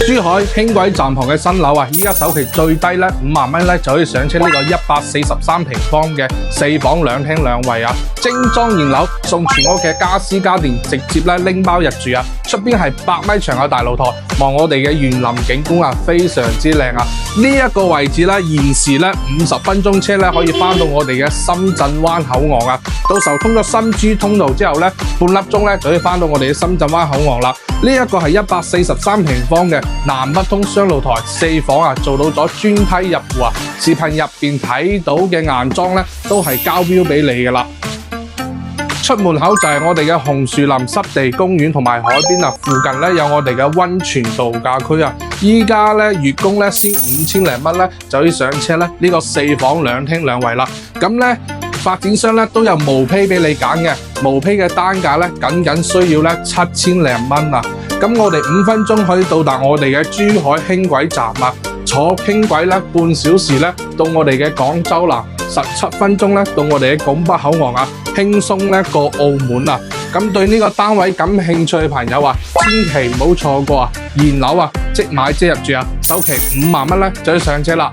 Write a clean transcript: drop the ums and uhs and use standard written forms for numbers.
珠海輕軌站旁嘅新樓啊，依家首期最低咧5萬蚊咧就可以上車呢個143平方嘅4房2廳2衛啊，精裝現樓，送全屋嘅家私家電，直接咧拎包入住啊！出邊係8米長嘅大露台，望我哋嘅園林景觀啊，非常之靚啊！呢一個位置咧，現時咧50分鐘車咧可以翻到我哋嘅深圳灣口岸啊！到時候通咗深珠通道之後咧，半粒鐘咧就可以翻到我哋嘅深圳灣口岸啦。呢一個係143平方嘅南北通雙露台4房啊，做到咗專梯入戶啊！視頻入邊睇到嘅硬裝咧，都係交標俾你噶啦。出門口就係我哋嘅紅樹林濕地公園同埋海邊啊，附近咧有我哋嘅溫泉度假區啊。依家咧月供咧先5000零蚊咧就可以上車咧呢個4房2廳2衛啦。咁咧發展商咧都有毛坯俾你揀嘅，毛坯嘅單價咧僅需要咧7000零蚊啊。咁我哋5分鐘可以到達我哋嘅珠海輕軌站啊，坐輕軌咧半小時咧到我哋嘅廣州南，17分鐘咧到我哋嘅拱北口岸啊，輕鬆咧過澳門啊！咁對呢個單位感興趣嘅朋友啊，千祈唔好錯過啊！現樓啊，即買即入住啊，首期5萬蚊咧就要上車啦！